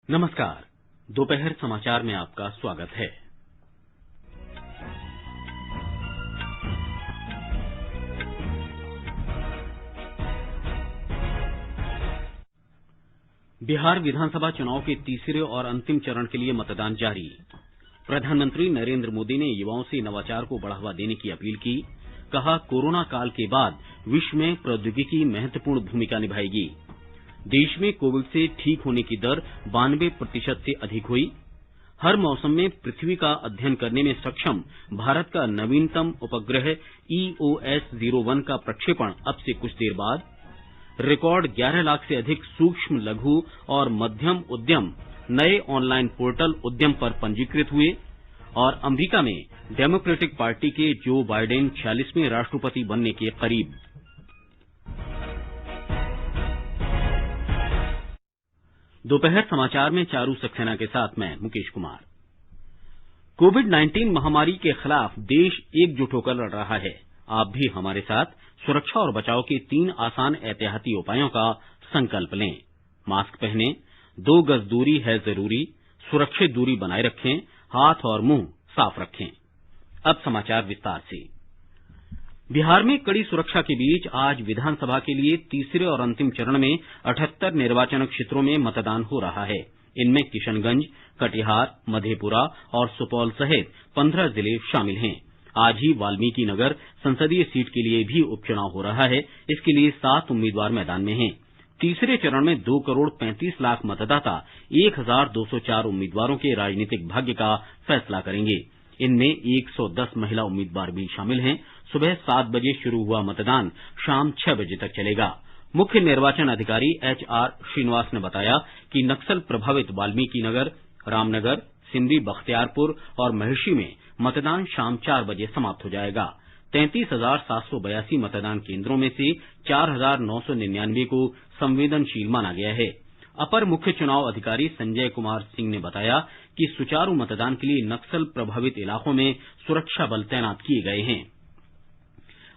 नमस्कार। दोपहर समाचार में आपका स्वागत है। बिहार विधानसभा चुनाव के तीसरे और अंतिम चरण के लिए मतदान जारी। प्रधानमंत्री नरेंद्र मोदी ने युवाओं से नवाचार को बढ़ावा देने की अपील की। कहा, कोरोना काल के बाद विश्व में प्रौद्योगिकी महत्वपूर्ण भूमिका निभाएगी। देश में कोविड से ठीक होने की दर 92% से अधिक हुई। हर मौसम में पृथ्वी का अध्ययन करने में सक्षम भारत का नवीनतम उपग्रह EOS-01 का प्रक्षेपण अब से कुछ देर बाद। रिकॉर्ड 11 लाख से अधिक सूक्ष्म, लघु और मध्यम उद्यम नए ऑनलाइन पोर्टल उद्यम पर पंजीकृत हुए। और अमेरिका में डेमोक्रेटिक पार्टी के जो बाइडेन 46वें राष्ट्रपति बनने के करीब। दोपहर समाचार में चारू सक्सेना के साथ मैं मुकेश कुमार। कोविड-19 महामारी के खिलाफ देश एकजुट होकर लड़ रहा है। आप भी हमारे साथ सुरक्षा और बचाव के 3 आसान एहतियाती उपायों का संकल्प लें। मास्क पहनें, 2 गज दूरी है जरूरी, सुरक्षित दूरी बनाए रखें, हाथ और मुंह साफ रखें। अब समाचार विस्तार से। बिहार में कड़ी सुरक्षा के बीच आज विधानसभा के लिए तीसरे और अंतिम चरण में 78 निर्वाचन क्षेत्रों में मतदान हो रहा है। इनमें किशनगंज, कटिहार, मधेपुरा और सुपौल सहित 15 जिले शामिल हैं। आज ही वाल्मीकि नगर संसदीय सीट के लिए भी उपचुनाव हो रहा है। इसके लिए 7 उम्मीदवार मैदान में हैं। तीसरे चरण में 2 करोड़ 35 लाख मतदाता 1204 उम्मीदवारों के राजनीतिक भाग्य का फैसला करेंगे। इनमें 110 महिला उम्मीदवार भी शामिल हैं। सुबह 7 बजे शुरू हुआ मतदान शाम 6 बजे तक चलेगा। मुख्य निर्वाचन अधिकारी HR श्रीनिवास ने बताया कि नक्सल प्रभावित वाल्मीकि नगर, रामनगर, सिमरी, बख्तियारपुर और महिषी में मतदान शाम 4 बजे समाप्त हो जाएगा। 33,782 मतदान केंद्रों में से 4,999 को संवेदनशील माना गया है। अपर मुख्य चुनाव अधिकारी संजय कुमार सिंह ने बताया कि सुचारू मतदान के लिए नक्सल प्रभावित इलाकों में सुरक्षा बल तैनात किए गए हैं।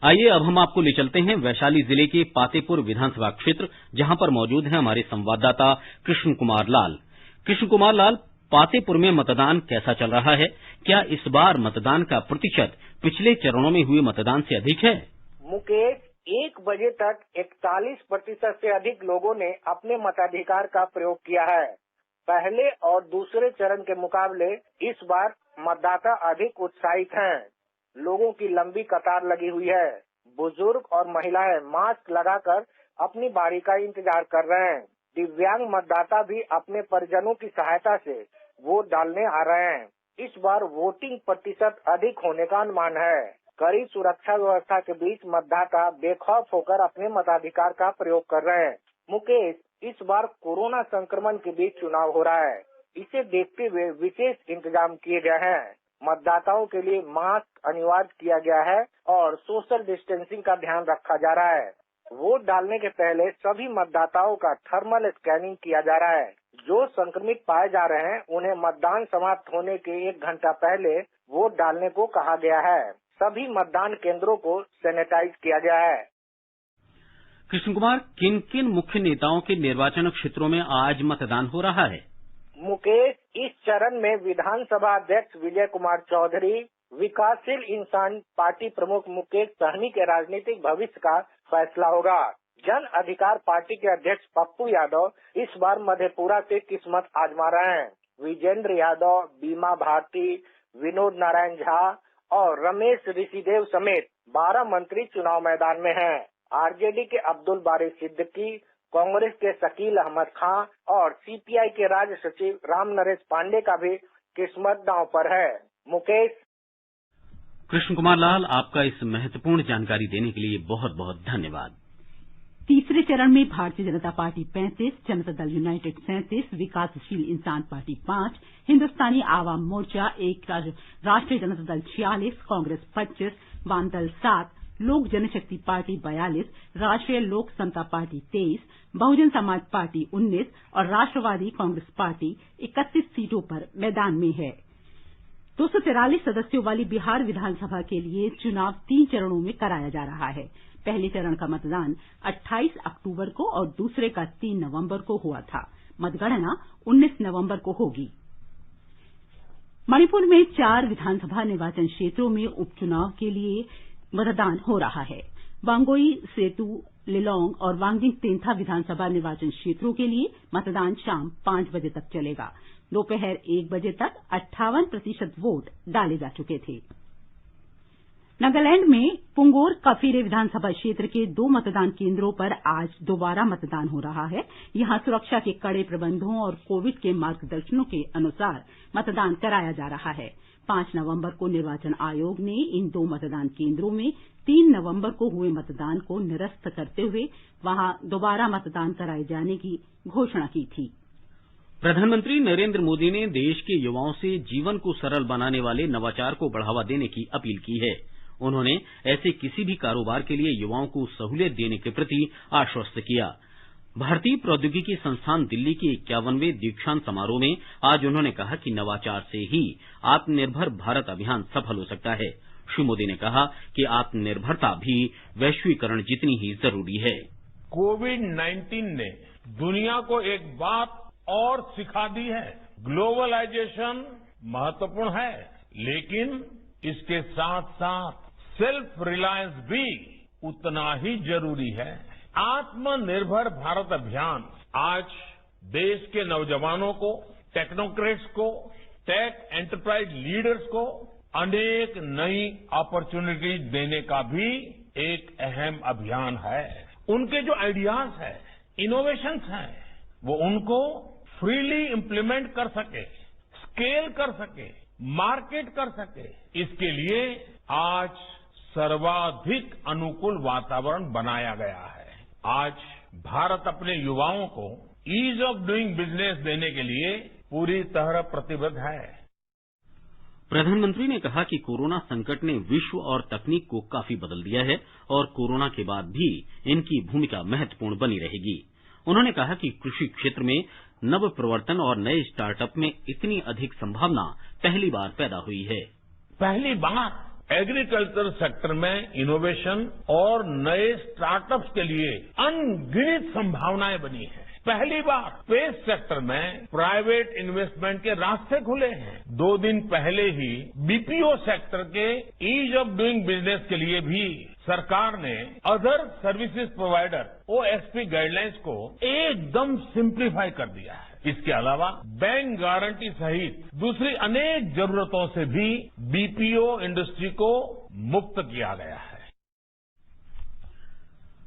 आइए अब हम आपको ले चलते हैं वैशाली जिले के पातेपुर विधानसभा क्षेत्र, जहां पर मौजूद हैं हमारे संवाददाता कृष्ण कुमार लाल। कृष्ण कुमार लाल, पातेपुर में मतदान कैसा चल रहा है? क्या इस बार मतदान का प्रतिशत पिछले चरणों में हुए मतदान से अधिक है? मुकेश, 1 बजे तक 41% से अधिक लोगों ने अपने मताधिकार का प्रयोग किया है। पहले और दूसरे चरण के मुकाबले इस बार मतदाता अधिक उत्साहित हैं। लोगों की लंबी कतार लगी हुई है। बुजुर्ग और महिलाएं मास्क लगाकर अपनी बारी का इंतजार कर रहे हैं। दिव्यांग मतदाता भी अपने परिजनों की सहायता से वोट डालने आ रहे हैं। इस बार वोटिंग प्रतिशत अधिक होने का अनुमान है। कड़ी सुरक्षा व्यवस्था के बीच मतदाता बेखौफ होकर अपने मताधिकार का प्रयोग कर रहे हैं। मुकेश, इस बार कोरोना संक्रमण के बीच चुनाव हो रहा है। इसे देखते हुए विशेष इंतजाम किए गए हैं। मतदाताओं के लिए मास्क अनिवार्य किया गया है और सोशल डिस्टेंसिंग का ध्यान रखा जा रहा है। वोट डालने के पहले सभी मतदाताओं का थर्मल स्कैनिंग किया जा रहा है। जो संक्रमित पाए जा रहे हैं उन्हें मतदान समाप्त होने के 1 घंटा पहले वोट डालने को कहा गया है। सभी मतदान केंद्रों को सैनिटाइज किया गया है। कृष्ण कुमार, किन किन मुख्य नेताओं के निर्वाचन क्षेत्रों में आज मतदान हो रहा है? मुकेश, इस चरण में विधानसभा अध्यक्ष विजय कुमार चौधरी, विकासशील इंसान पार्टी प्रमुख मुकेश सहनी के राजनीतिक भविष्य का फैसला होगा। जन अधिकार पार्टी के अध्यक्ष पप्पू यादव इस बार मधेपुरा से किस्मत आजमा रहे हैं। विजेंद्र यादव, बीमा भारती, विनोद नारायण झा और रमेश ऋषिदेव समेत 12 मंत्री चुनाव मैदान में हैं। RJD के अब्दुल बारी सिद्दीकी, कांग्रेस के शकील अहमद खां और CPI के राज्य सचिव राम नरेश पांडे का भी किस्मत दांव पर है। मुकेश। कृष्ण कुमार लाल, आपका इस महत्वपूर्ण जानकारी देने के लिए बहुत बहुत धन्यवाद। तीसरे चरण में भारतीय जनता पार्टी 35, जनता दल यूनाइटेड 37, विकासशील इंसान पार्टी 5, हिंदुस्तानी आवाम मोर्चा 1, राष्ट्रीय जनता दल 46, कांग्रेस 25, वामदल 7, लोक जनशक्ति पार्टी 42, राष्ट्रीय लोक समता पार्टी 23, बहुजन समाज पार्टी 19 और राष्ट्रवादी कांग्रेस पार्टी 31 सीटों पर मैदान में है। 243 सदस्यों वाली बिहार विधानसभा के लिए चुनाव 3 चरणों में कराया जा रहा है। पहले चरण का मतदान 28 अक्टूबर को और दूसरे का 3 नवंबर को हुआ था। मतगणना 19 नवंबर को होगी। मणिपुर में 4 विधानसभा निर्वाचन क्षेत्रों में उपचुनाव के लिए मतदान हो रहा है। बांगोई, सेतु, लिलोंग और वांगडिंग तेंथा विधानसभा निर्वाचन क्षेत्रों के लिए मतदान शाम 5 बजे तक चलेगा। दोपहर 1 बजे तक 58% वोट डाले जा चुके थे। नागालैंड में पुंगोर कफीरे विधानसभा क्षेत्र के 2 मतदान केंद्रों पर आज दोबारा मतदान हो रहा है। यहां सुरक्षा के कड़े प्रबंधों और कोविड के मार्गदर्शनों के अनुसार मतदान कराया जा रहा है। 5 नवंबर को निर्वाचन आयोग ने इन 2 मतदान केंद्रों में 3 नवंबर को हुए मतदान को निरस्त करते हुए वहां दोबारा मतदान कराए जाने की घोषणा की थी। प्रधानमंत्री नरेंद्र मोदी ने देश के युवाओं से जीवन को सरल बनाने वाले नवाचार को बढ़ावा देने की अपील की है। उन्होंने ऐसे किसी भी कारोबार के लिए युवाओं को सहूलियत देने के प्रति आश्वस्त किया। भारतीय प्रौद्योगिकी संस्थान दिल्ली के 51वें दीक्षांत समारोह में आज उन्होंने कहा कि नवाचार से ही आत्मनिर्भर भारत अभियान सफल हो सकता है। श्री मोदी ने कहा कि आत्मनिर्भरता भी वैश्वीकरण जितनी ही जरूरी है। कोविड-19 ने दुनिया को एक बात और सिखा दी है। ग्लोबलाइजेशन महत्वपूर्ण है, लेकिन इसके साथ साथ सेल्फ रिलायंस भी उतना ही जरूरी है। आत्मनिर्भर भारत अभियान आज देश के नौजवानों को, टेक्नोक्रेट्स को, टेक एंटरप्राइज लीडर्स को अनेक नई अपॉर्चुनिटीज देने का भी एक अहम अभियान है। उनके जो आइडियाज हैं, इनोवेशंस हैं, वो उनको फ्रीली इंप्लीमेंट कर सके, स्केल कर सके, मार्केट कर सके, इसके लिए आज सर्वाधिक अनुकूल वातावरण बनाया गया है। आज भारत अपने युवाओं को ईज ऑफ डूइंग बिजनेस देने के लिए पूरी तरह प्रतिबद्ध है। प्रधानमंत्री ने कहा कि कोरोना संकट ने विश्व और तकनीक को काफी बदल दिया है और कोरोना के बाद भी इनकी भूमिका महत्वपूर्ण बनी रहेगी। उन्होंने कहा कि कृषि क्षेत्र में नव प्रवर्तन और नए स्टार्टअप में इतनी अधिक संभावना पहली बार पैदा हुई है। पहली बार एग्रीकल्चर सेक्टर में इनोवेशन और नए स्टार्टअप्स के लिए अनगिनत संभावनाएं बनी हैं। पहली बार स्पेस सेक्टर में प्राइवेट इन्वेस्टमेंट के रास्ते खुले हैं। 2 दिन पहले ही बीपीओ सेक्टर के ईज ऑफ डूइंग बिजनेस के लिए भी सरकार ने other services provider OSP guidelines को एकदम सिंप्लीफाई कर दिया है। इसके अलावा बैंक गारंटी सहित दूसरी अनेक जरूरतों से भी बीपीओ इंडस्ट्री को मुक्त किया गया है।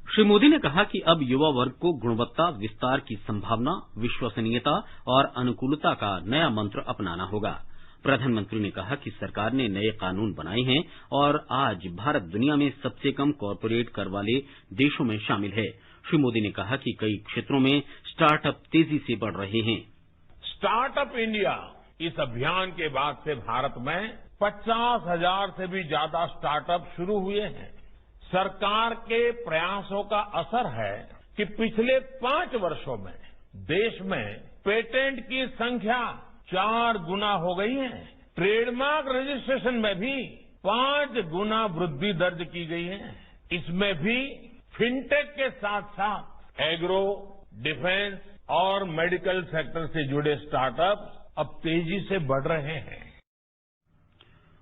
श्री मोदी ने कहा कि अब युवा वर्ग को गुणवत्ता, विस्तार की संभावना, विश्वसनीयता और अनुकूलता का नया मंत्र अपनाना होगा। प्रधानमंत्री ने कहा कि सरकार ने नए कानून बनाए हैं और आज भारत दुनिया में सबसे कम कॉरपोरेट कर वाले देशों में शामिल है। श्री मोदी ने कहा कि कई क्षेत्रों में स्टार्टअप तेजी से बढ़ रहे हैं। स्टार्टअप इंडिया इस अभियान के बाद से भारत में 50,000 से भी ज्यादा स्टार्टअप शुरू हुए हैं। सरकार के प्रयासों का असर है कि पिछले 5 वर्षों में देश में पेटेंट की संख्या 4 गुना हो गई है। ट्रेडमार्क रजिस्ट्रेशन में भी 5 गुना वृद्धि दर्ज की गई है। इसमें भी फिनटेक के साथ साथ एग्रो, डिफेंस और मेडिकल सेक्टर से जुड़े स्टार्टअप अब तेजी से बढ़ रहे हैं।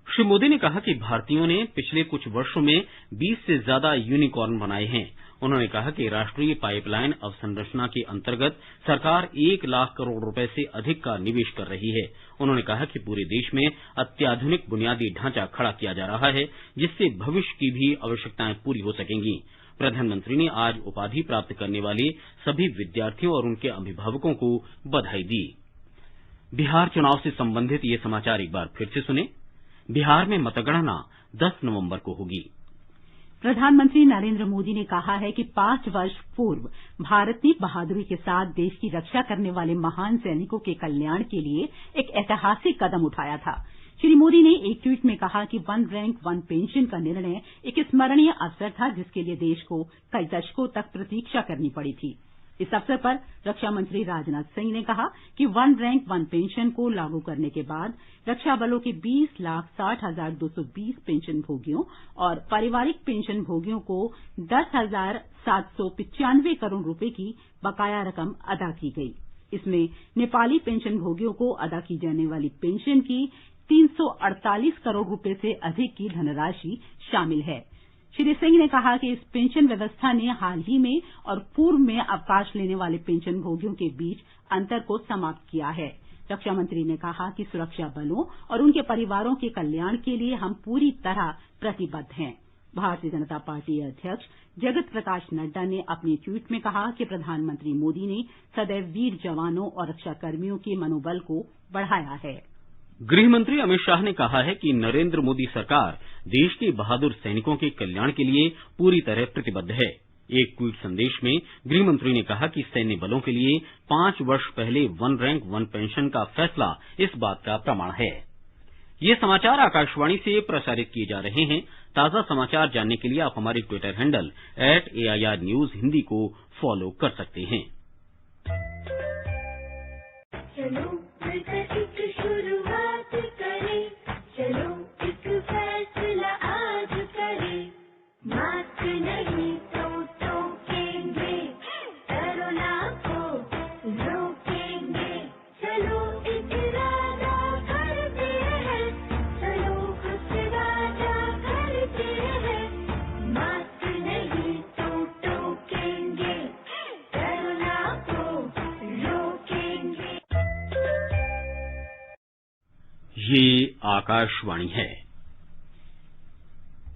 श्री मोदी ने कहा कि भारतीयों ने पिछले कुछ वर्षों में 20 से ज्यादा यूनिकॉर्न बनाए हैं। उन्होंने कहा कि राष्ट्रीय पाइपलाइन अवसंरचना के अंतर्गत सरकार 1 लाख करोड़ रुपए से अधिक का निवेश कर रही है। उन्होंने कहा कि पूरे देश में अत्याधुनिक बुनियादी ढांचा खड़ा किया जा रहा है, जिससे भविष्य की भी आवश्यकताएं पूरी हो सकेंगी। प्रधानमंत्री ने आज उपाधि प्राप्त करने वाले सभी विद्यार्थियों और उनके अभिभावकों को बधाई दी। बिहार चुनाव से संबंधित ये समाचार एक बार फिर से सुने। बिहार में मतगणना 10 नवंबर को होगी। प्रधानमंत्री नरेंद्र मोदी ने कहा है कि 5 वर्ष पूर्व भारत ने बहादुरी के साथ देश की रक्षा करने वाले महान सैनिकों के कल्याण के लिए एक ऐतिहासिक कदम उठाया था। श्री मोदी ने एक ट्वीट में कहा कि 1 रैंक 1 पेंशन का निर्णय एक स्मरणीय अवसर था, जिसके लिए देश को कई दशकों तक प्रतीक्षा करनी पड़ी थी। इस अवसर पर रक्षा मंत्री राजनाथ सिंह ने कहा कि 1 रैंक 1 पेंशन को लागू करने के बाद रक्षा बलों के 20,60,220 पेंशन भोगियों और पारिवारिक पेंशन भोगियों को 10,795 करोड़ रुपए की बकाया रकम अदा की गई। इसमें नेपाली पेंशन भोगियों को अदा की जाने वाली पेंशन की 348 करोड़ रुपए से अधिक की धनराशि शामिल है। श्री सिंह ने कहा कि इस पेंशन व्यवस्था ने हाल ही में और पूर्व में अवकाश लेने वाले पेंशन भोगियों के बीच अंतर को समाप्त किया है। रक्षा मंत्री ने कहा कि सुरक्षा बलों और उनके परिवारों के कल्याण के लिए हम पूरी तरह प्रतिबद्ध हैं। भारतीय जनता पार्टी अध्यक्ष जगत प्रकाश नड्डा ने अपने ट्वीट में कहा कि प्रधानमंत्री मोदी ने सदैव वीर जवानों और रक्षाकर्मियों के मनोबल को बढ़ाया है। गृह मंत्री अमित शाह ने कहा है कि नरेंद्र मोदी सरकार देश के बहादुर सैनिकों के कल्याण के लिए पूरी तरह प्रतिबद्ध है। एक ट्वीट संदेश में गृह मंत्री ने कहा कि सैन्य बलों के लिए 5 वर्ष पहले वन रैंक वन पेंशन का फैसला इस बात का प्रमाण है। ये समाचार आकाशवाणी से प्रसारित किए जा रहे हैं। ताजा समाचार जानने के लिए आप हमारे Twitter handle @AIR News Hindi को फॉलो कर सकते हैं। चलो मिलकर एक शुरुआत करें, चलो एक फैसला आज करें, मास्क नहीं तो टोकेंगे, कोरोना को रोकेंगे, चलो एक इरादा करते हैं, चलो कुछ इरादा करते हैं, मास्क नहीं तो टोकेंगे, कोरोना को रोकेंगे। ये आकाशवाणी है।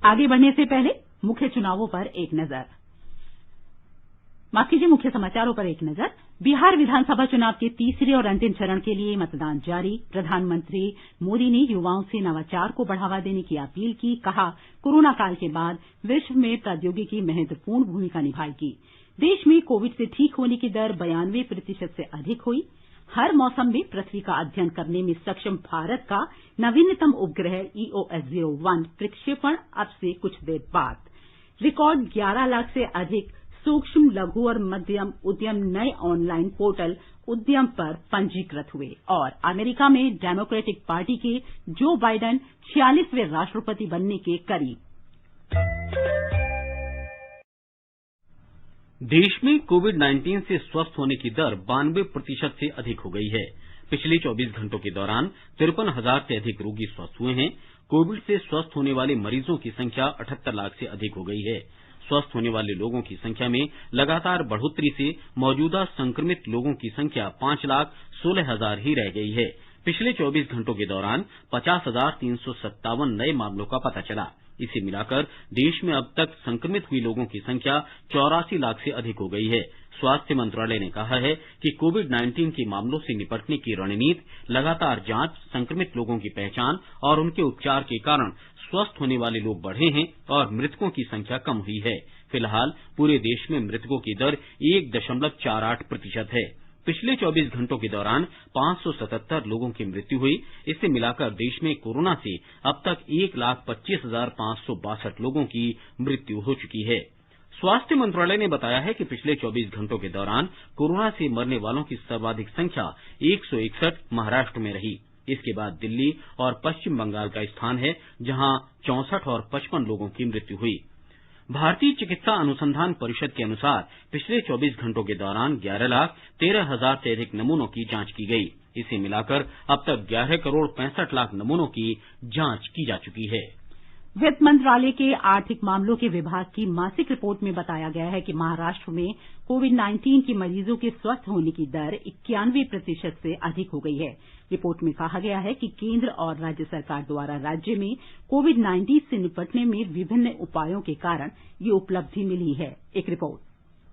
आगे बढ़ने से पहले मुख्य चुनावों पर एक नजर। माफ कीजिए, मुख्य समाचारों पर एक नजर। बिहार विधानसभा चुनाव के तीसरे और अंतिम चरण के लिए मतदान जारी। प्रधानमंत्री मोदी ने युवाओं से नवाचार को बढ़ावा देने की अपील की। कहा, कोरोना काल के बाद विश्व में प्रौद्योगिकी महत्वपूर्ण भूमिका निभाएगी। देश में कोविड से ठीक होने की दर 92% से अधिक हुई। हर मौसम में पृथ्वी का अध्ययन करने में सक्षम भारत का नवीनतम उपग्रह EOS-01 प्रक्षेपण अब से कुछ देर बाद। रिकॉर्ड 11 लाख से अधिक सूक्ष्म, लघु और मध्यम उद्यम नए ऑनलाइन पोर्टल उद्यम पर पंजीकृत हुए। और अमेरिका में डेमोक्रेटिक पार्टी के जो बाइडेन 46वें राष्ट्रपति बनने के करीब। देश में कोविड-19 से स्वस्थ होने की दर 92% से अधिक हो गई है। पिछले 24 घंटों के दौरान 53,000 से अधिक रोगी स्वस्थ हुए हैं। कोविड से स्वस्थ होने वाले मरीजों की संख्या 78 लाख से अधिक हो गई है। स्वस्थ होने वाले लोगों की संख्या में लगातार बढ़ोतरी से मौजूदा संक्रमित लोगों की संख्या 5,16,000 ही रह गई है। पिछले 24 घंटों के दौरान 50,357 नए मामलों का पता चला। इसे मिलाकर देश में अब तक संक्रमित हुई लोगों की संख्या 84 लाख से अधिक हो गई है। स्वास्थ्य मंत्रालय ने कहा है कि कोविड-19 के मामलों से निपटने की रणनीति लगातार जांच, संक्रमित लोगों की पहचान और उनके उपचार के कारण स्वस्थ होने वाले लोग बढ़े हैं और मृतकों की संख्या कम हुई है। फिलहाल पूरे देश में मृतकों की दर 1.48% है। पिछले 24 घंटों के दौरान 577 लोगों की मृत्यु हुई। इससे मिलाकर देश में कोरोना से अब तक 1,25,562 लोगों की मृत्यु हो चुकी है। स्वास्थ्य मंत्रालय ने बताया है कि पिछले 24 घंटों के दौरान कोरोना से मरने वालों की सर्वाधिक संख्या 161 महाराष्ट्र में रही। इसके बाद दिल्ली और पश्चिम बंगाल का स्थान है, जहां 64 और 55 लोगों की मृत्यु हुई। भारतीय चिकित्सा अनुसंधान परिषद के अनुसार पिछले 24 घंटों के दौरान 11,13,000 से अधिक नमूनों की जांच की गई। इसे मिलाकर अब तक 11 करोड़ 65 लाख नमूनों की जांच की जा चुकी है। वित्त मंत्रालय के आर्थिक मामलों के विभाग की मासिक रिपोर्ट में बताया गया है कि महाराष्ट्र में कोविड-19 के मरीजों के स्वस्थ होने की दर 91% से अधिक हो गई है। रिपोर्ट में कहा गया है कि केंद्र और राज्य सरकार द्वारा राज्य में कोविड-19 से निपटने में विभिन्न उपायों के कारण ये उपलब्धि मिली है। एक रिपोर्ट।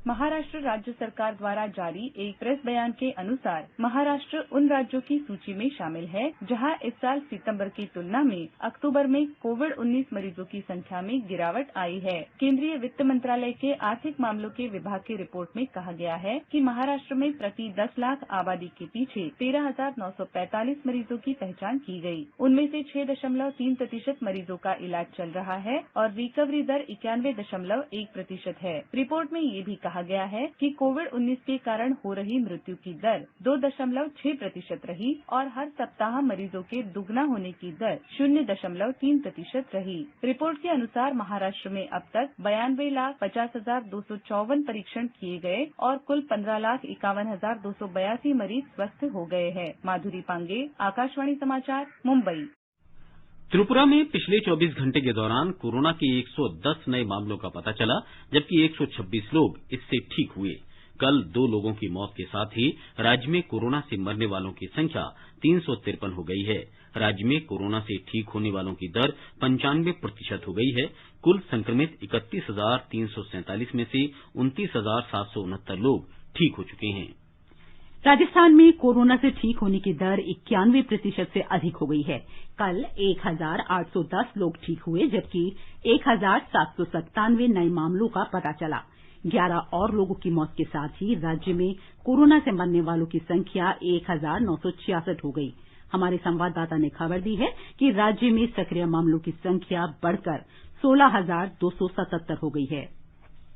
महाराष्ट्र राज्य सरकार द्वारा जारी एक प्रेस बयान के अनुसार महाराष्ट्र उन राज्यों की सूची में शामिल है जहां इस साल सितंबर की तुलना में अक्टूबर में कोविड-19 मरीजों की संख्या में गिरावट आई है। केंद्रीय वित्त मंत्रालय के आर्थिक मामलों के विभाग की रिपोर्ट में कहा गया है कि महाराष्ट्र में प्रति 10 लाख आबादी के पीछे 13,945 मरीजों की पहचान की गई। उनमें से 6.3% मरीजों का इलाज चल रहा है और रिकवरी दर 91.1% है। रिपोर्ट में ये भी कहा कहा गया है कि कोविड-19 के कारण हो रही मृत्यु की दर 2.6% रही और हर सप्ताह मरीजों के दुगना होने की दर 0.3% रही। रिपोर्ट के अनुसार महाराष्ट्र में अब तक 92,50,254 परीक्षण किए गए और कुल 15,51,282 मरीज स्वस्थ हो गए हैं। माधुरी पांगे, आकाशवाणी समाचार, मुंबई। त्रिपुरा में पिछले 24 घंटे के दौरान कोरोना के 110 नए मामलों का पता चला, जबकि 126 लोग इससे ठीक हुए। कल 2 लोगों की मौत के साथ ही राज्य में कोरोना से मरने वालों की संख्या 353 हो गई है। राज्य में कोरोना से ठीक होने वालों की दर 95% हो गई है। कुल संक्रमित 31,347 में से 29,769 लोग ठीक हो चुके हैं। राजस्थान में कोरोना से ठीक होने की दर 91% से अधिक हो गई है। कल 1,810 लोग ठीक हुए, जबकि 1,797 नए मामलों का पता चला। 11 और लोगों की मौत के साथ ही राज्य में कोरोना से मरने वालों की संख्या 1,966 हो गई। हमारे संवाददाता ने खबर दी है कि राज्य में सक्रिय मामलों की संख्या बढ़कर 16,277 हो गई है।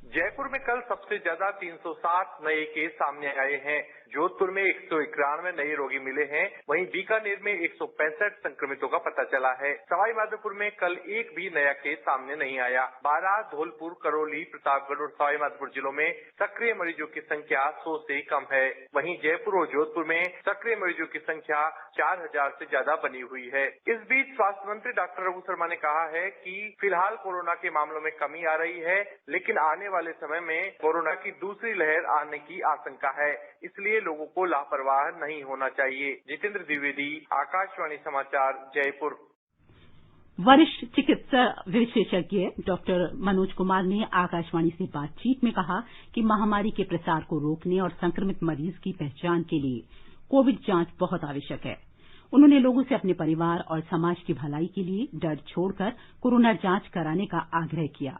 जयपुर में कल सबसे ज्यादा 360 नए केस सामने आए हैं। जोधपुर में 191 नए रोगी मिले हैं। वहीं बीकानेर में 165 संक्रमितों का पता चला है। सवाई माधोपुर में कल एक भी नया केस सामने नहीं आया। बारां, धौलपुर, करौली, प्रतापगढ़ और सवाई माधोपुर जिलों में सक्रिय मरीजों की संख्या 100 से कम है। वहीं जयपुर और जोधपुर में सक्रिय मरीजों की संख्या 4,000 से ज्यादा बनी हुई है। इस बीच स्वास्थ्य मंत्री डॉक्टर रघु शर्मा ने कहा है कि फिलहाल कोरोना के मामलों में कमी आ रही है, लेकिन आने वाले समय में कोरोना की दूसरी लहर आने की आशंका है, इसलिए लोगों को लापरवाह नहीं होना चाहिए। जितेंद्र द्विवेदी, आकाशवाणी समाचार, जयपुर। वरिष्ठ चिकित्सा विशेषज्ञ डॉक्टर मनोज कुमार ने आकाशवाणी से बातचीत में कहा कि महामारी के प्रसार को रोकने और संक्रमित मरीज की पहचान के लिए कोविड जांच बहुत आवश्यक है। उन्होंने लोगों से अपने परिवार और समाज की भलाई के लिए डर छोड़कर कोरोना जांच कराने का आग्रह किया।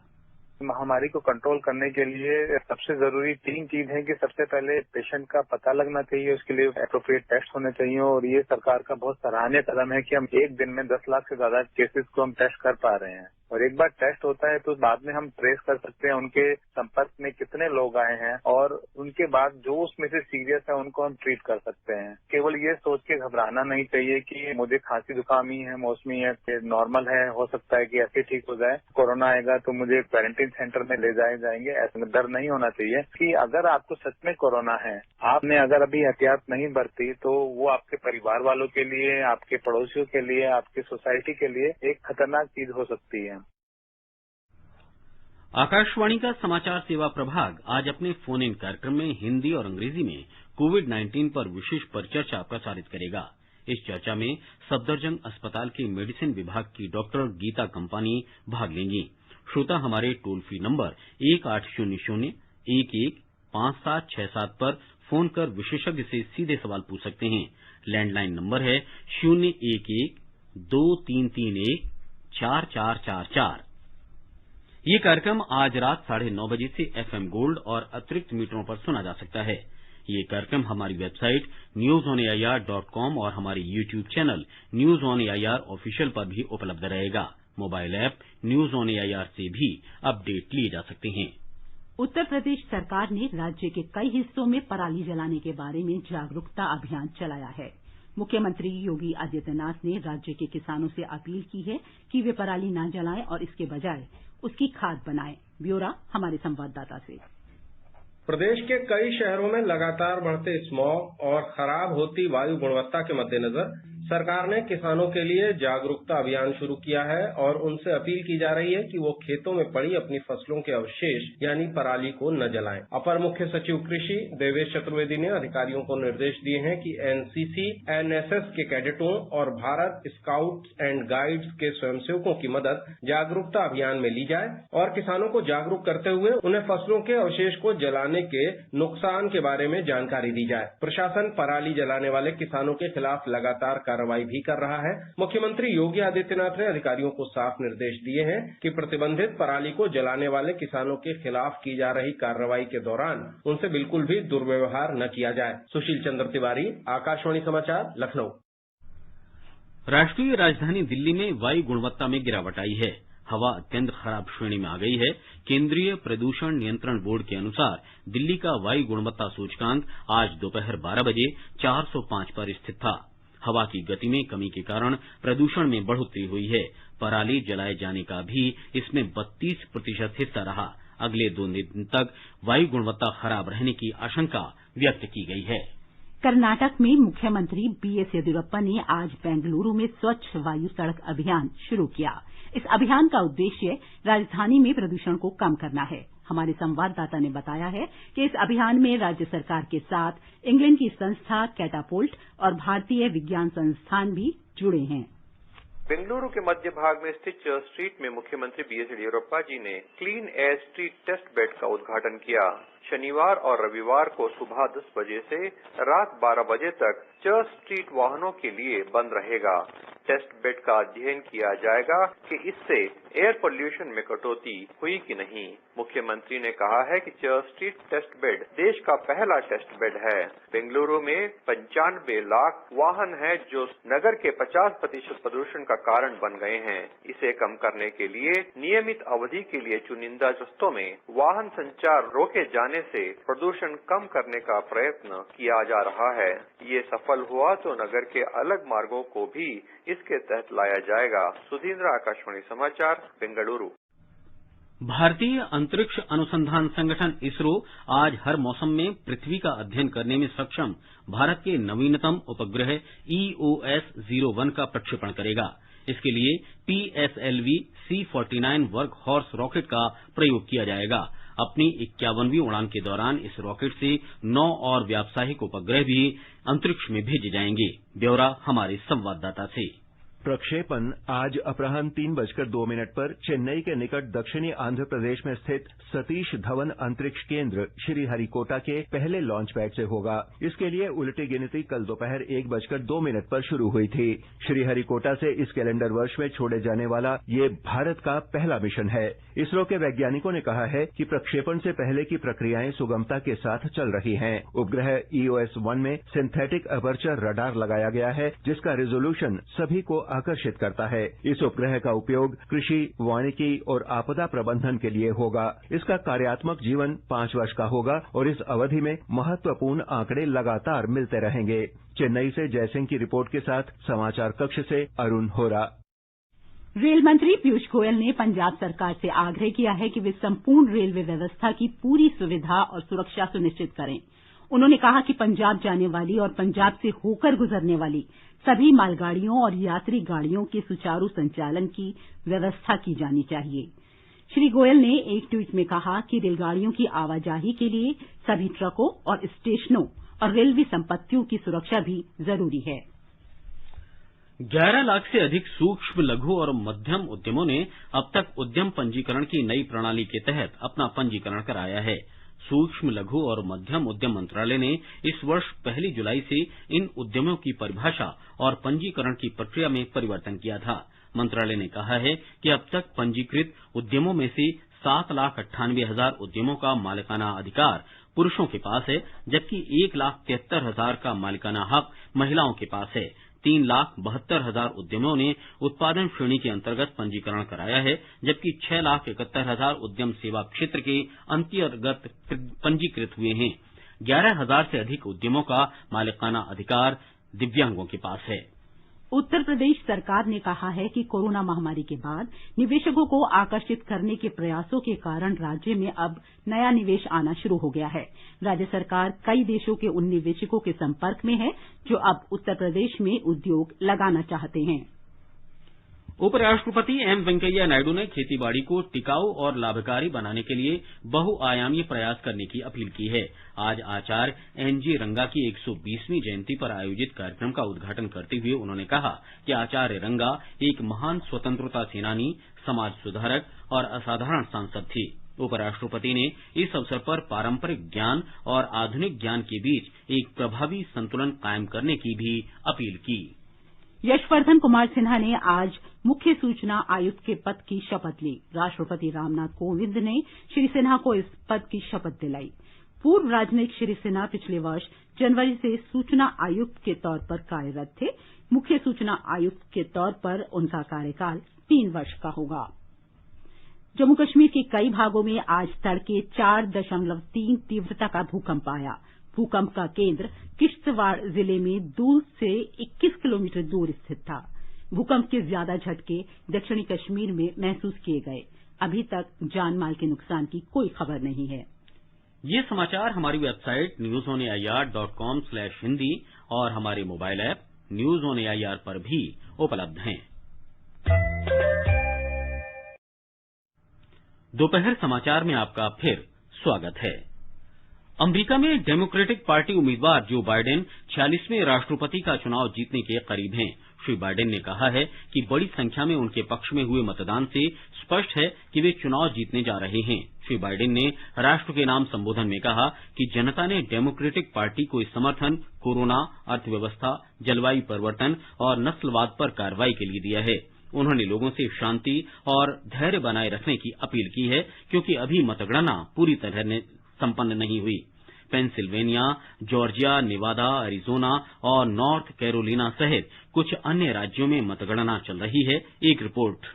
महामारी को कंट्रोल करने के लिए सबसे जरूरी 3 चीज है कि सबसे पहले पेशेंट का पता लगना चाहिए, उसके लिए एप्रोप्रिएट टेस्ट होने चाहिए। और ये सरकार का बहुत सराहनीय कदम है कि हम एक दिन में 10 लाख से ज्यादा केसेस को हम टेस्ट कर पा रहे हैं। और एक बार टेस्ट होता है तो बाद में हम ट्रेस कर सकते हैं उनके संपर्क में कितने लोग आए हैं, और उनके बाद जो उसमें से सीरियस है उनको हम ट्रीट कर सकते हैं। केवल ये सोच के घबराना नहीं चाहिए कि मुझे खांसी जुकाम ही है, मौसमी है, नॉर्मल है, हो सकता है कि ऐसे ठीक हो जाए, कोरोना आएगा तो मुझे क्वारंटीन सेंटर में ले जाए जाएंगे, ऐसा डर नहीं होना चाहिए। कि अगर आपको सच में कोरोना है, आपने अगर अभी एहतियात नहीं बरती तो वो आपके परिवार वालों के लिए, आपके पड़ोसियों के लिए, आपकी सोसाइटी के लिए एक खतरनाक चीज हो सकती है। आकाशवाणी का समाचार सेवा प्रभाग आज अपने फोन इन कार्यक्रम में हिंदी और अंग्रेजी में कोविड-19 पर विशेष परिचर्चा प्रसारित करेगा। इस चर्चा में सफदरजंग अस्पताल के मेडिसिन विभाग की डॉक्टर गीता कंपानी भाग लेंगी। श्रोता हमारे टोल फ्री नंबर 1800-115767 पर फोन कर विशेषज्ञ से सीधे सवाल पूछ सकते हैं। लैंडलाइन नंबर है 011-2331-4444। ये कार्यक्रम आज रात 9:30 बजे से FM गोल्ड और अतिरिक्त मीटरों पर सुना जा सकता है। ये कार्यक्रम हमारी वेबसाइट newsonair.com और हमारे YouTube channel news on AIR official पर भी उपलब्ध रहेगा। Mobile app news on AIR से भी अपडेट लिए जा सकते हैं। उत्तर प्रदेश सरकार ने राज्य के कई हिस्सों में पराली जलाने के बारे में जागरूकता अभियान चलाया है। मुख्यमंत्री योगी आदित्यनाथ ने राज्य के किसानों से अपील की है कि वे पराली न जलाएं और इसके बजाय उसकी खाद बनाएं। ब्यौरा हमारे संवाददाता से। प्रदेश के कई शहरों में लगातार बढ़ते स्मॉग और खराब होती वायु गुणवत्ता के मद्देनजर सरकार ने किसानों के लिए जागरूकता अभियान शुरू किया है और उनसे अपील की जा रही है कि वो खेतों में पड़ी अपनी फसलों के अवशेष यानी पराली को न जलाएं। अपर मुख्य सचिव कृषि देवेश चतुर्वेदी ने अधिकारियों को निर्देश दिए हैं कि एनसीसी, एनएसएस के कैडेटों और भारत स्काउट्स एंड गाइड्स के स्वयंसेवकों की मदद जागरूकता अभियान में ली जाए और किसानों को जागरूक करते हुए उन्हें फसलों के अवशेष को जलाने के नुकसान के बारे में जानकारी दी जाए। प्रशासन पराली जलाने वाले किसानों के खिलाफ लगातार कार्रवाई भी कर रहा है। मुख्यमंत्री योगी आदित्यनाथ ने अधिकारियों को साफ निर्देश दिए हैं कि प्रतिबंधित पराली को जलाने वाले किसानों के खिलाफ की जा रही कार्रवाई के दौरान उनसे बिल्कुल भी दुर्व्यवहार न किया जाए। सुशील चंद्र तिवारी, आकाशवाणी समाचार, लखनऊ। राष्ट्रीय राजधानी दिल्ली में वायु गुणवत्ता में गिरावट आई है। हवा अत्यंत खराब श्रेणी में आ गई है। केंद्रीय प्रदूषण नियंत्रण बोर्ड के अनुसार दिल्ली का वायु गुणवत्ता सूचकांक आज दोपहर 12 बजे 405 पर स्थित था। हवा की गति में कमी के कारण प्रदूषण में बढ़ोतरी हुई है। पराली जलाए जाने का भी इसमें 32% हिस्सा रहा। अगले 2 दिन तक वायु गुणवत्ता खराब रहने की आशंका व्यक्त की गई है। कर्नाटक में मुख्यमंत्री बीएस येदियुरप्पा ने आज बेंगलुरु में स्वच्छ वायु सड़क अभियान शुरू किया। इस अभियान का उद्देश्य राजधानी में प्रदूषण को कम करना है। हमारे संवाददाता ने बताया है कि इस अभियान में राज्य सरकार के साथ इंग्लैंड की संस्था कैटापोल्ट और भारतीय विज्ञान संस्थान भी जुड़े हैं। बेंगलुरु के मध्य भाग में स्थित चर्च स्ट्रीट में मुख्यमंत्री बीएस येदियुरप्पा जी ने clean air street test bed का उद्घाटन किया। शनिवार और रविवार को सुबह 10 बजे से रात 12 बजे तक चर्च स्ट्रीट वाहनों के लिए बंद रहेगा। टेस्ट बेड का अध्ययन किया जाएगा कि इससे एयर पोल्यूशन में कटौती हुई कि नहीं। मुख्यमंत्री ने कहा है कि चर्च स्ट्रीट टेस्ट बेड देश का पहला टेस्ट बेड है। बेंगलुरु में 95 लाख वाहन हैं जो नगर के 50% प्रदूषण का कारण बन गए हैं। इसे कम करने के लिए नियमित अवधि के लिए चुनिंदा रस्तों में वाहन संचार रोके जाने से प्रदूषण कम करने का प्रयत्न किया जा रहा है। ये सफल हुआ तो नगर के अलग मार्गों को भी इसके तहत लाया जाएगा। सुधींद्र, आकाशवाणी समाचार, बेंगलुरु। भारतीय अंतरिक्ष अनुसंधान संगठन इसरो आज हर मौसम में पृथ्वी का अध्ययन करने में सक्षम भारत के नवीनतम उपग्रह EOS-01 का प्रक्षेपण करेगा। इसके लिए PSLV C-49 work horse rocket का प्रयोग किया जाएगा। अपनी 51वीं उड़ान के दौरान इस रॉकेट से 9 और व्यावसायिक उपग्रह भी अंतरिक्ष में भेजे जाएंगे। ब्यौरा हमारे संवाददाता से। प्रक्षेपण आज अपराह्न 3:02 पर चेन्नई के निकट दक्षिणी आंध्र प्रदेश में स्थित सतीश धवन अंतरिक्ष केंद्र श्रीहरिकोटा के पहले लॉन्च पैड से होगा। इसके लिए उल्टी गिनती कल दोपहर 1:02 पर शुरू हुई थी। श्रीहरिकोटा से इस कैलेंडर वर्ष में छोड़े जाने वाला ये भारत का पहला मिशन है। इसरो के वैज्ञानिकों ने कहा है कि प्रक्षेपण से पहले की प्रक्रियाएं सुगमता के साथ चल रही हैं। उपग्रह EOS-1 में सिंथेटिक अपर्चर रडार लगाया गया है, जिसका रेजोल्यूशन सभी को आकर्षित करता है। इस उपग्रह का उपयोग कृषि, वानिकी और आपदा प्रबंधन के लिए होगा। इसका कार्यात्मक जीवन 5 वर्ष का होगा और इस अवधि में महत्वपूर्ण आंकड़े लगातार मिलते रहेंगे। चेन्नई से जयसिंह की रिपोर्ट के साथ समाचार कक्ष से अरुण होरा। रेल मंत्री पीयूष गोयल ने पंजाब सरकार से आग्रह किया है कि वे संपूर्ण रेलवे व्यवस्था की पूरी सुविधा और सुरक्षा सुनिश्चित करें। उन्होंने कहा कि पंजाब जाने वाली और पंजाब से होकर गुजरने वाली सभी मालगाड़ियों और यात्री गाड़ियों के सुचारू संचालन की व्यवस्था की जानी चाहिए। श्री गोयल ने एक ट्वीट में कहा कि रेलगाड़ियों की आवाजाही के लिए सभी ट्रकों और स्टेशनों और रेलवे संपत्तियों की सुरक्षा भी जरूरी है। 11 लाख से अधिक सूक्ष्म, लघु और मध्यम उद्यमों ने अब तक उद्यम पंजीकरण की नई प्रणाली के तहत अपना पंजीकरण कराया है। सूक्ष्म, लघु और मध्यम उद्यम मंत्रालय ने इस वर्ष 1 जुलाई से इन उद्यमों की परिभाषा और पंजीकरण की प्रक्रिया में परिवर्तन किया था। मंत्रालय ने कहा है कि अब तक पंजीकृत उद्यमों में से 7,98,000 उद्यमों का मालिकाना अधिकार पुरुषों के पास है, जबकि 1,73,000 का मालिकाना हक महिलाओं के पास है। 3,72,000 उद्यमों ने उत्पादन श्रेणी के अंतर्गत पंजीकरण कराया है, जबकि 6,71,000 उद्यम सेवा क्षेत्र के अंतर्गत पंजीकृत हुए हैं। 11,000 से अधिक उद्यमों का मालिकाना अधिकार दिव्यांगों के पास है। उत्तर प्रदेश सरकार ने कहा है कि कोरोना महामारी के बाद निवेशकों को आकर्षित करने के प्रयासों के कारण राज्य में अब नया निवेश आना शुरू हो गया है। राज्य सरकार कई देशों के उन निवेशकों के संपर्क में है जो अब उत्तर प्रदेश में उद्योग लगाना चाहते हैं। उपराष्ट्रपति एम वेंकैया नायडू ने खेतीबाड़ी को टिकाऊ और लाभकारी बनाने के लिए बहुआयामी प्रयास करने की अपील की है। आज आचार्य एनजी रंगा की 120वीं जयंती पर आयोजित कार्यक्रम का उद्घाटन करते हुए उन्होंने कहा कि आचार्य रंगा एक महान स्वतंत्रता सेनानी, समाज सुधारक और असाधारण सांसद थे। उपराष्ट्रपति ने इस अवसर पर पारंपरिक ज्ञान और आधुनिक ज्ञान के बीच एक प्रभावी संतुलन कायम करने की भी अपील की। यशवर्धन कुमार सिन्हा ने आज मुख्य सूचना आयुक्त के पद की शपथ ली। राष्ट्रपति रामनाथ कोविंद ने श्री सिन्हा को इस पद की शपथ दिलाई। पूर्व राजनयिक श्री सिन्हा पिछले वर्ष जनवरी से सूचना आयुक्त के तौर पर कार्यरत थे। मुख्य सूचना आयुक्त के तौर पर उनका कार्यकाल 3 वर्ष का होगा। जम्मू कश्मीर के कई भागों में आज तड़के 4.3 तीव्रता का भूकंप आया। भूकंप का केंद्र किश्तवाड़ जिले में दूर से 21 किलोमीटर दूर स्थित था। भूकंप के ज्यादा झटके दक्षिणी कश्मीर में महसूस किए गए। अभी तक जान माल के नुकसान की कोई खबर नहीं है। ये समाचार हमारी वेबसाइट newsonair.com/hindi और हमारे mobile app news on AIR पर भी उपलब्ध हैं। दोपहर समाचार में आपका फिर स्वागत है। अमेरिका में डेमोक्रेटिक पार्टी उम्मीदवार जो बाइडेन 46वें राष्ट्रपति का चुनाव जीतने के करीब हैं। श्री बाइडेन ने कहा है कि बड़ी संख्या में उनके पक्ष में हुए मतदान से स्पष्ट है कि वे चुनाव जीतने जा रहे हैं। श्री बाइडेन ने राष्ट्र के नाम संबोधन में कहा कि जनता ने डेमोक्रेटिक पार्टी को इस समर्थन कोरोना, अर्थव्यवस्था, जलवायु परिवर्तन और नस्लवाद पर कार्रवाई के लिए दिया है। उन्होंने लोगों से शांति और धैर्य बनाए रखने की अपील की है क्योंकि अभी मतगणना पूरी तरह संपन्न नहीं हुई। पेंसिल्वेनिया, जॉर्जिया, नेवादा, अरिजोना और नॉर्थ कैरोलिना सहित कुछ अन्य राज्यों में मतगणना चल रही है। एक रिपोर्ट।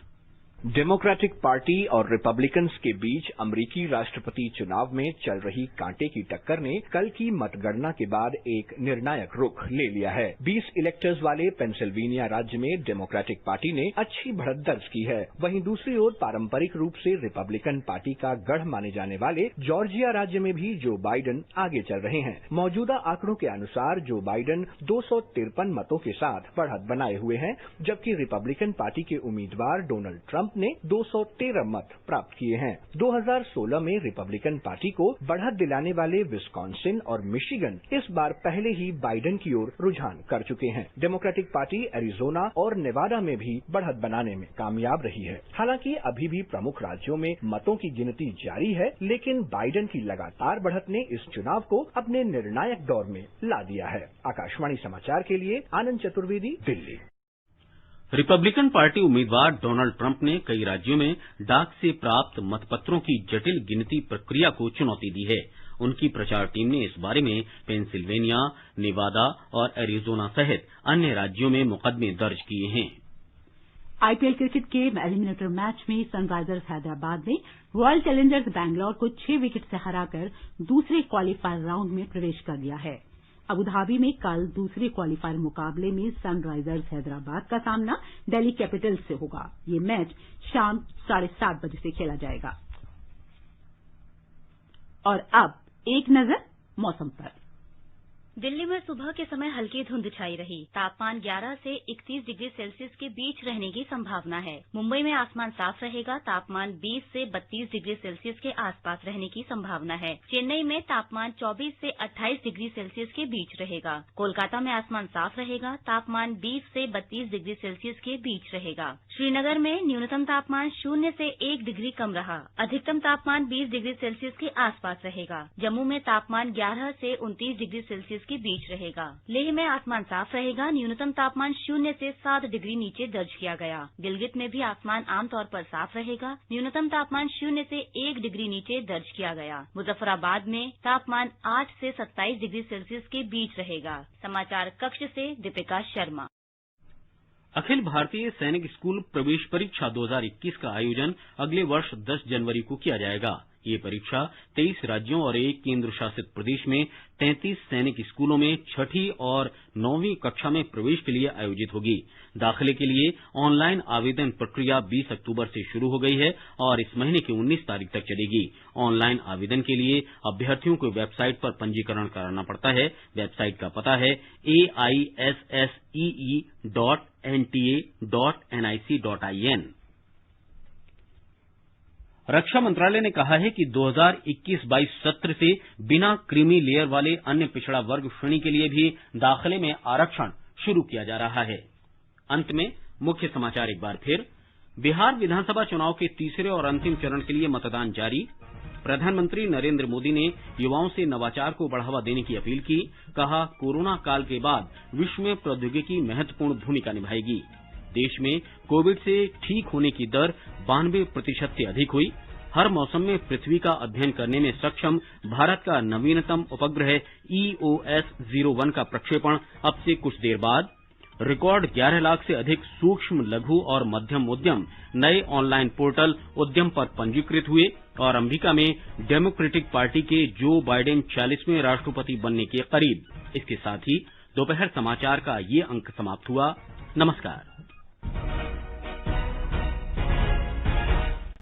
डेमोक्रेटिक पार्टी और रिपब्लिकन्स के बीच अमेरिकी राष्ट्रपति चुनाव में चल रही कांटे की टक्कर ने कल की मतगणना के बाद एक निर्णायक रुख ले लिया है। 20 इलेक्टर्स वाले पेंसिल्वेनिया राज्य में डेमोक्रेटिक पार्टी ने अच्छी बढ़त दर्ज की है। वहीं दूसरी ओर पारंपरिक रूप से रिपब्लिकन पार्टी का गढ़ माने जाने वाले जॉर्जिया राज्य में भी जो बाइडेन आगे चल रहे हैं। मौजूदा आंकड़ों के अनुसार जो बाइडेन 253 मतों के साथ बढ़त बनाए हुए हैं, जबकि रिपब्लिकन पार्टी के उम्मीदवार डोनाल्ड ट्रंप ने 213 मत प्राप्त किए हैं। 2016 में रिपब्लिकन पार्टी को बढ़त दिलाने वाले विस्कॉन्सिन और मिशिगन इस बार पहले ही बाइडेन की ओर रुझान कर चुके हैं। डेमोक्रेटिक पार्टी एरिजोना और नेवादा में भी बढ़त बनाने में कामयाब रही है। हालांकि अभी भी प्रमुख राज्यों में मतों की गिनती जारी है, लेकिन बाइडेन की लगातार बढ़त ने इस चुनाव को अपने निर्णायक दौर में ला दिया है। आकाशवाणी समाचार के लिए आनंद चतुर्वेदी, दिल्ली। रिपब्लिकन पार्टी उम्मीदवार डोनाल्ड ट्रंप ने कई राज्यों में डाक से प्राप्त मतपत्रों की जटिल गिनती प्रक्रिया को चुनौती दी है। उनकी प्रचार टीम ने इस बारे में पेंसिल्वेनिया, नेवादा और एरिजोना सहित अन्य राज्यों में मुकदमे दर्ज किए हैं। आईपीएल क्रिकेट के एलिमिनेटर मैच में सनराइजर्स हैदराबाद ने रॉयल चैलेंजर्स बैंगलोर को 6 विकेट से हराकर दूसरे क्वालीफायर राउंड में प्रवेश कर लिया है। अबुधाबी में कल दूसरे क्वालीफायर मुकाबले में सनराइजर्स हैदराबाद का सामना दिल्ली कैपिटल्स से होगा। ये मैच शाम 7:30 बजे से खेला जाएगा। और अब एक नजर मौसम पर। दिल्ली में सुबह के समय हल्की धुंध छाई रही। तापमान 11 से 31 डिग्री सेल्सियस के बीच रहने की संभावना है। मुंबई में आसमान साफ रहेगा। तापमान 20 से 32 डिग्री सेल्सियस के आसपास रहने की संभावना है। चेन्नई में तापमान 24 से 28 डिग्री सेल्सियस के बीच रहेगा। कोलकाता में आसमान साफ रहेगा। तापमान 20 से 32 डिग्री सेल्सियस के बीच रहेगा। श्रीनगर में न्यूनतम तापमान 0 से 1 डिग्री कम रहा। अधिकतम तापमान 20 डिग्री सेल्सियस के आसपास रहेगा। जम्मू में तापमान 11 से 29 डिग्री सेल्सियस के बीच रहेगा। लेह में आसमान साफ रहेगा। न्यूनतम तापमान 0 से 7 डिग्री नीचे दर्ज किया गया। गिलगित में भी आसमान आमतौर पर साफ रहेगा। न्यूनतम तापमान 0 से 1 डिग्री नीचे दर्ज किया गया। मुजफ्फराबाद में तापमान 8 से 27 डिग्री सेल्सियस के बीच रहेगा। समाचार कक्ष से दीपिका शर्मा। अखिल भारतीय सैनिक स्कूल प्रवेश परीक्षा 2021 का आयोजन अगले वर्ष 10 जनवरी को किया जाएगा। ये परीक्षा 23 राज्यों और एक केंद्र शासित प्रदेश में 33 सैनिक स्कूलों में 6ठी और 9वीं कक्षा में प्रवेश के लिए आयोजित होगी। दाखिले के लिए ऑनलाइन आवेदन प्रक्रिया 20 अक्टूबर से शुरू हो गई है और इस महीने की 19 तारीख तक चलेगी। ऑनलाइन आवेदन के लिए अभ्यर्थियों को वेबसाइट पर पंजीकरण कराना पड़ता है। वेबसाइट का पता है aissee.nta.nic.in। रक्षा मंत्रालय ने कहा है कि 2021-22 सत्र से बिना क्रीमी लेयर वाले अन्य पिछड़ा वर्ग श्रेणी के लिए भी दाखिले में आरक्षण शुरू किया जा रहा है। अंत में मुख्य समाचार एक बार फिर। बिहार विधानसभा चुनाव के तीसरे और अंतिम चरण के लिए मतदान जारी। प्रधानमंत्री नरेंद्र मोदी ने युवाओं से नवाचार को बढ़ावा देने की अपील की। कहा, कोरोना काल के बाद विश्व में प्रौद्योगिकी महत्वपूर्ण भूमिका निभाएगी। देश में कोविड से ठीक होने की दर 92% से अधिक हुई। हर मौसम में पृथ्वी का अध्ययन करने में सक्षम भारत का नवीनतम उपग्रह EOS-01 का प्रक्षेपण अब से कुछ देर बाद। रिकॉर्ड 11 लाख से अधिक सूक्ष्म, लघु और मध्यम उद्यम नए ऑनलाइन पोर्टल उद्यम पर पंजीकृत हुए और अमेरिका में डेमोक्रेटिक पार्टी के जो बाइडेन 40वें राष्ट्रपति बनने के करीब। इसके साथ ही दोपहर समाचार का ये अंक समाप्त हुआ। नमस्कार।